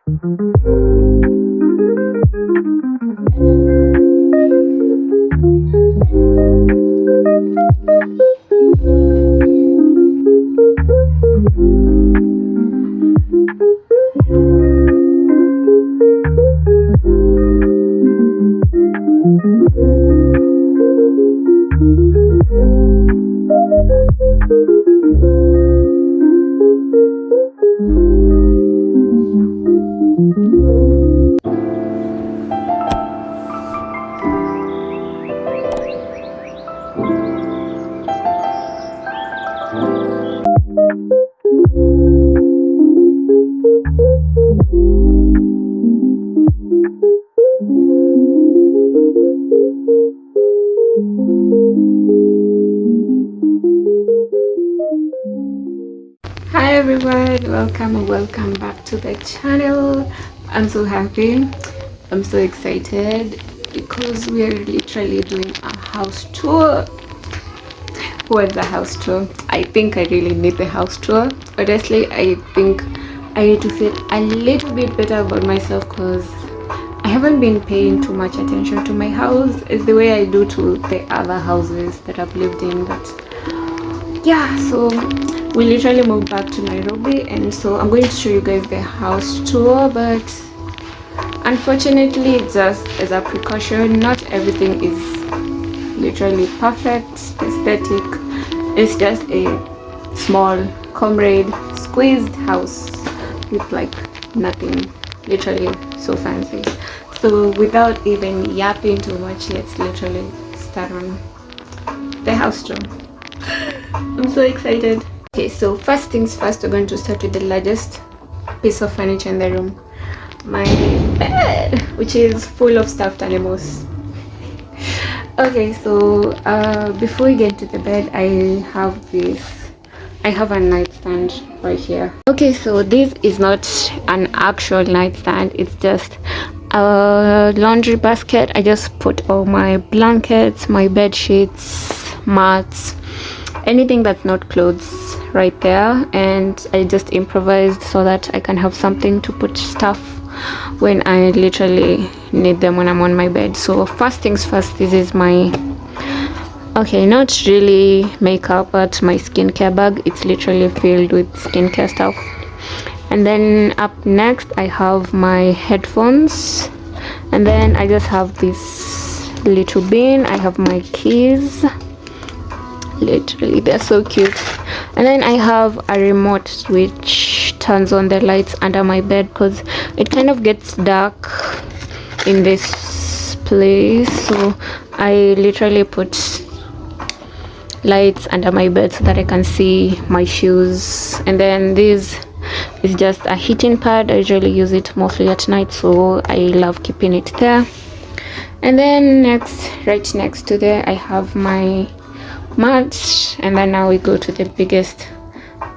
Hi everyone, welcome back to the channel. I'm so happy, I'm so excited because we are literally doing a house tour. What's a house tour? I think I really need the house tour. Honestly, I think I need to feel a little bit better about myself because I haven't been paying too much attention to my house as the way I do to the other houses that I've lived in. But yeah, so we literally moved back to Nairobi, and so I'm going to show you guys the house tour. But unfortunately, just as a precaution, not everything is literally perfect, aesthetic. It's just a small, comrade, squeezed house with like nothing, literally so fancy. So without even yapping too much, let's literally start on the house tour. I'm so excited. Okay, so first things first, we're going to start with the largest piece of furniture in the room, my bed, which is full of stuffed animals. Okay, so before we get to the bed, I have a nightstand right here. Okay, so this is not an actual nightstand, it's just a laundry basket. I just put all my blankets, my bed sheets, mats, anything that's not clothes right there, and I just improvised so that I can have something to put stuff when I literally need them when I'm on my bed. So first things first, this is my, okay, not really makeup, but my skincare bag. It's literally filled with skincare stuff. And then up next I have my headphones, and then I just have this little bin. I have my keys, literally they're so cute. And then I have a remote which turns on the lights under my bed because it kind of gets dark in this place, so I literally put lights under my bed so that I can see my shoes. And then this is just a heating pad. I usually use it mostly at night, so I love keeping it there. And then right next to there I have my mat. And then now we go to the biggest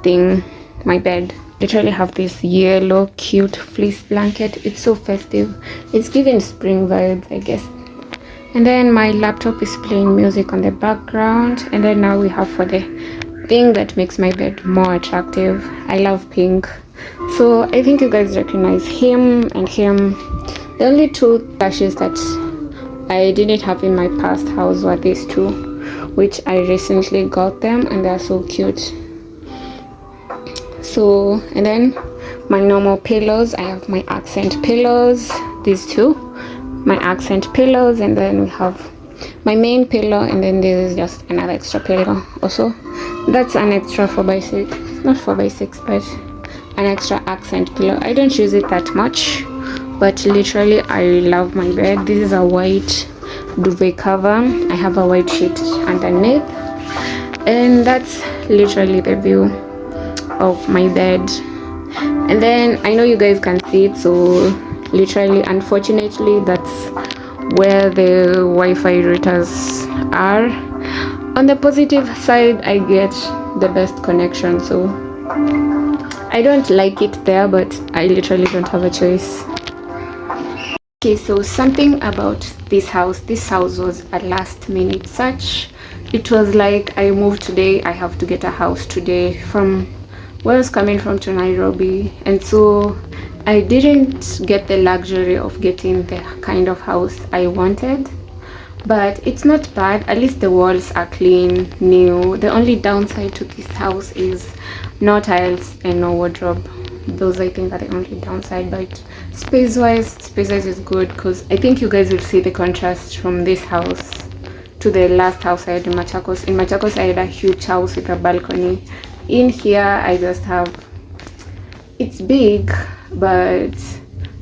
thing, my bed. Literally have this yellow cute fleece blanket. It's so festive, it's giving spring vibes, I guess. And then my laptop is playing music on the background. And then now we have for the thing that makes my bed more attractive, I love pink, so I think you guys recognize him and him. The only two lashes that I didn't have in my past house were these two, which I recently got them, and they're so cute. So, and then my normal pillows, I have my accent pillows, these two, my accent pillows. And then we have my main pillow, and then this is just another extra pillow. Also, that's an extra 4x6, not 4x6, but an extra accent pillow. I don't use it that much, but literally I love my bed. This is a white duvet cover. I have a white sheet underneath, and that's literally the view of my bed. And then I know you guys can see it, so literally, unfortunately, that's where the Wi-Fi routers are. On the positive side, I get the best connection, so I don't like it there, but I literally don't have a choice. Okay, so something about this house was a last minute search. It was like, I moved today, I have to get a house today from where I was coming from to Nairobi, and so I didn't get the luxury of getting the kind of house I wanted, but it's not bad. At least the walls are clean, new. The only downside to this house is no tiles and no wardrobe. Those I think are the only downside, but space wise is good, because I think you guys will see the contrast from this house to the last house I had in Machakos. In Machakos I had a huge house with a balcony. In here I just have, it's big but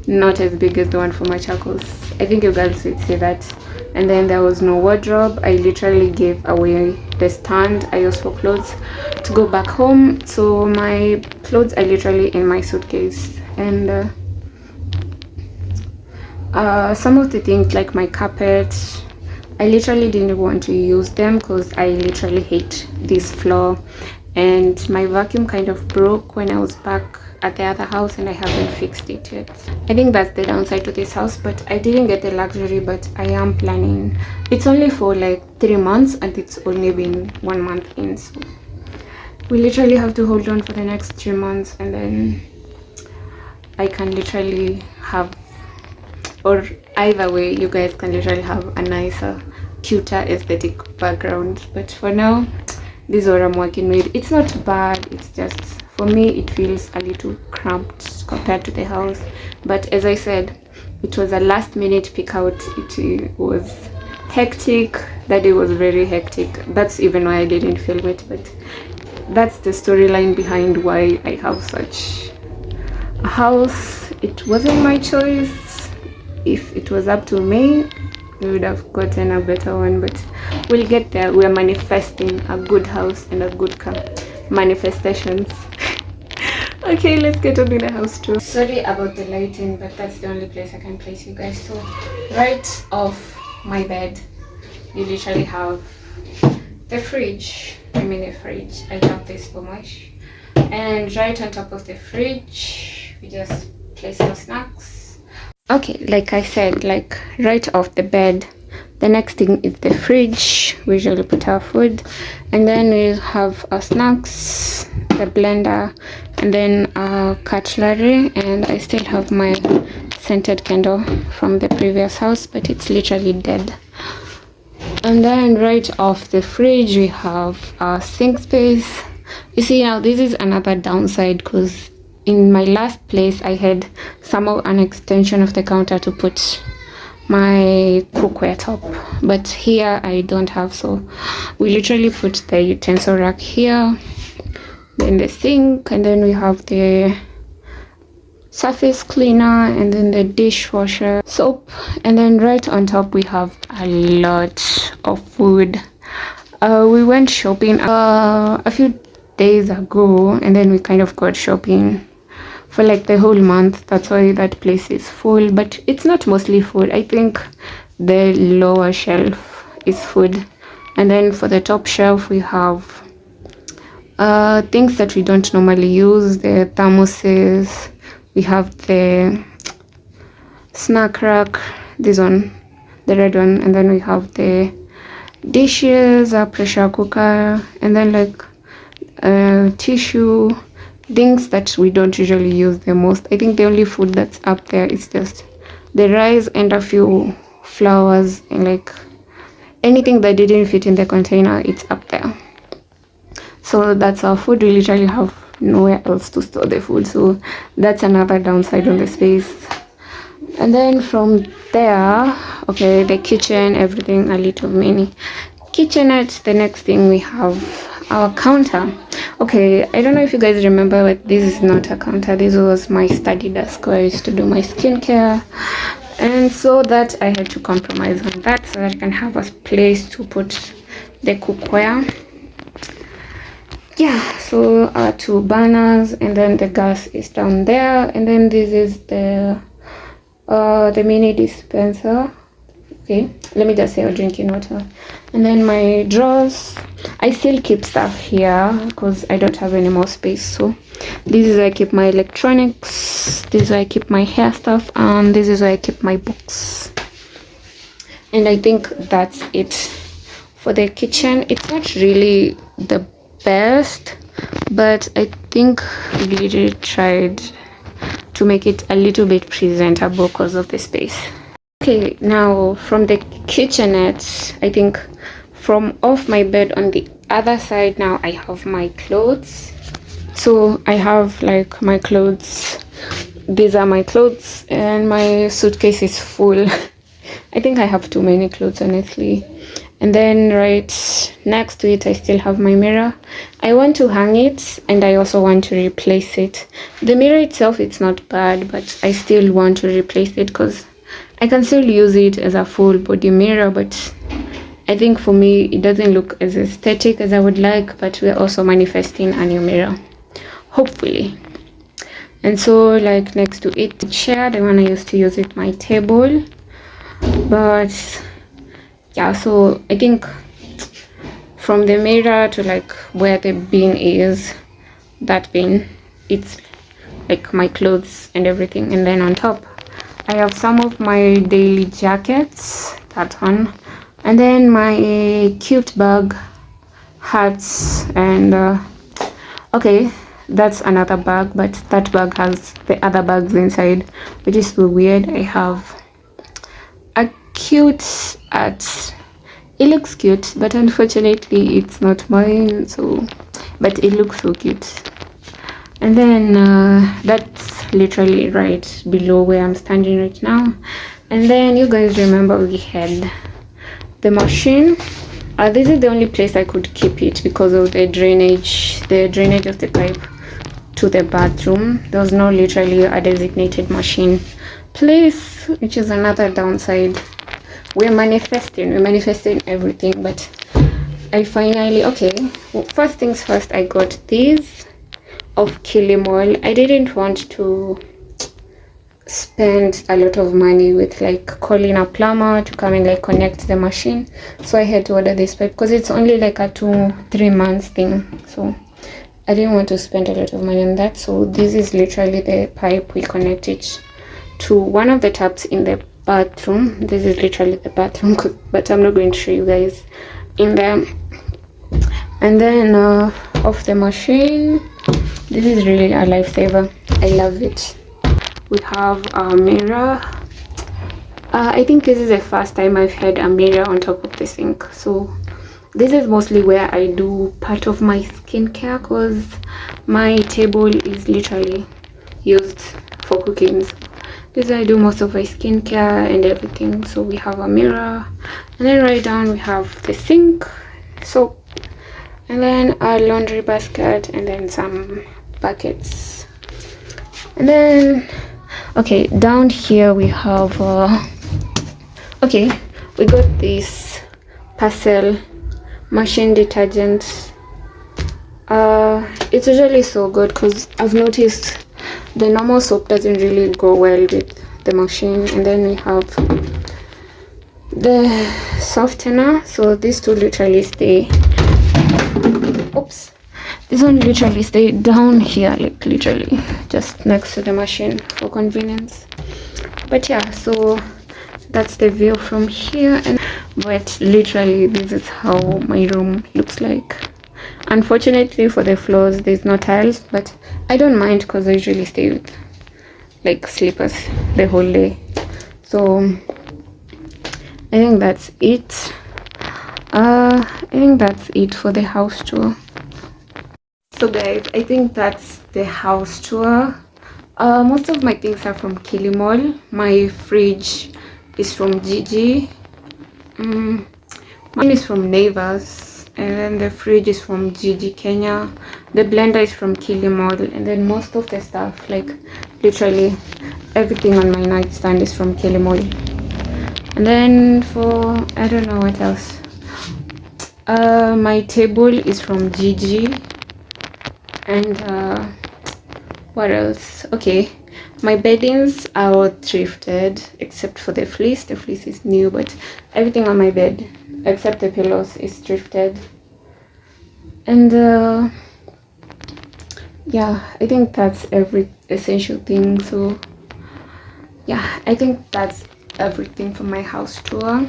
not as big as the one for Machakos. I think you guys would see that. And then there was no wardrobe. I literally gave away the stand I use for clothes to go back home, so my clothes are literally in my suitcase. And some of the things like my carpets, I literally didn't want to use them because I literally hate this floor, and my vacuum kind of broke when I was back at the other house and I haven't fixed it yet. I think that's the downside to this house, but I didn't get the luxury, but I am planning. It's only for like 3 months and it's only been 1 month in, so we literally have to hold on for the next 3 months, and then I can literally have, or either way you guys can literally have a nicer, cuter aesthetic background. But for now, this is what I'm working with. It's not bad, it's just for me it feels a little cramped compared to the house. But as I said, it was a last minute pick out. It was hectic. That day was very hectic. That's even why I didn't film it, but that's the storyline behind why I have such a house. It wasn't my choice. If it was up to me, we would have gotten a better one, but we'll get there. We're manifesting a good house and a good car. Manifestations. Okay, let's get on with the house tour. Sorry about the lighting, but that's the only place I can place you guys. So right off my bed, you literally have the fridge. I mean the fridge. I love this so much. And right on top of the fridge, we just place our snacks. Okay, like I said, like right off the bed, the next thing is the fridge. We usually put our food, and then we have our snacks, the blender, and then our cutlery. And I still have my scented candle from the previous house, but it's literally dead. And then right off the fridge we have our sink space. You see, now this is another downside, because in my last place I had somehow an extension of the counter to put my cookware top, but here I don't have, so we literally put the utensil rack here, then the sink, and then we have the surface cleaner, and then the dishwasher, soap, and then right on top we have a lot of food. We went shopping a few days ago, and then we kind of got shopping for like the whole month. That's why that place is full, but it's not mostly food. I think the lower shelf is food, and then for the top shelf we have things that we don't normally use, the thermoses. We have the snack rack, this one, the red one, and then we have the dishes, a pressure cooker, and then like tissue, things that we don't usually use the most. I think the only food that's up there is just the rice and a few flowers, and like anything that didn't fit in the container, it's up there. So that's our food. We literally have nowhere else to store the food, so that's another downside on the space. And then from there, okay, the kitchen, everything a little mini kitchenette. The next thing we have our counter. Okay, I don't know if you guys remember, but this is not a counter. This was my study desk where I used to do my skincare, and so that I had to compromise on that so that I can have a place to put the cookware. Yeah, so our 2 burners, and then the gas is down there, and then this is the mini dispenser. Okay, let me just say I'm drinking water. And then my drawers, I still keep stuff here because I don't have any more space. So this is where I keep my electronics, this is where I keep my hair stuff, and this is where I keep my books. And I think that's it for the kitchen. It's not really the best, but I think we really tried to make it a little bit presentable because of the space. Okay, now from the kitchenette, I think from off my bed on the other side, now I have my clothes. So I have like my clothes, these are my clothes, and my suitcase is full. I think I have too many clothes, honestly. And then right next to it, I still have my mirror. I want to hang it, and I also want to replace it. The mirror itself, it's not bad, but I still want to replace it because I can still use it as a full body mirror, but I think for me, it doesn't look as aesthetic as I would like, but we're also manifesting a new mirror, hopefully. And so like next to it, chair, the one I used to use with my table. But yeah, so I think from the mirror to like where the bin is, that bin, it's like my clothes and everything. And then on top, I have some of my daily jackets, that one. And then my cute bag, hats, and okay, that's another bag, but that bag has the other bags inside, which is so weird. I have a cute hat. It looks cute, but unfortunately it's not mine, so but it looks so cute. And then that's literally right below where I'm standing right now. And then you guys remember we had the machine. This is the only place I could keep it because of the drainage of the pipe to the bathroom. There was no literally a designated machine place, which is another downside. We're manifesting everything, but I finally, okay, well, first things first, I got these of Kilimall. I didn't want to spend a lot of money with like calling a plumber to come and like connect the machine, so I had to order this pipe because it's only like a 2-3 months thing, so I didn't want to spend a lot of money on that. So this is literally the pipe. We connect it to one of the taps in the bathroom. This is literally the bathroom, but I'm not going to show you guys in there. And then off the machine, this is really a lifesaver. I love it. We have a mirror. I think this is the first time I've had a mirror on top of the sink, so this is mostly where I do part of my skincare because my table is literally used for cooking. So this is where I do most of my skincare and everything. So we have a mirror, and then right down we have the sink, soap, and then a laundry basket, and then some buckets. And then okay, down here we have okay, we got this parcel machine detergent. It's usually so good because I've noticed the normal soap doesn't really go well with the machine. And then we have the softener, so these two literally stay, oops, this one literally stay down here, like literally just next to the machine for convenience. But yeah, so that's the view from here. And but literally this is how my room looks like. Unfortunately for the floors there's no tiles, but I don't mind because I usually stay with like slippers the whole day. So I think that's it. I think that's it for the house tour. So guys, I think that's the house tour. Most of my things are from Kilimall. My fridge is from Gigi. Mine is from Neighbors, and then the fridge is from Gigi Kenya. The blender is from Kilimall, and then most of the stuff, like literally everything on my nightstand, is from Kilimall. And then for I don't know what else. My table is from Gigi, and what else? Okay, my beddings are all thrifted except for the fleece. The fleece is new, but everything on my bed except the pillows is thrifted. And yeah, I think that's every essential thing. So yeah, I think that's everything for my house tour.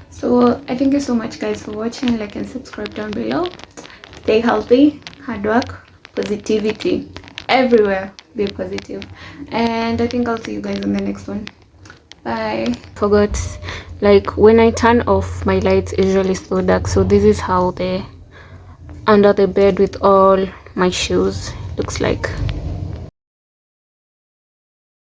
So I thank you so much guys for watching. Like and subscribe down below. Stay healthy, hard work, positivity everywhere. be positive, and I think I'll see you guys in the next one. Bye. Forgot, like when I turn off my lights, it's usually so dark, so this is how the under the bed with all my shoes looks like.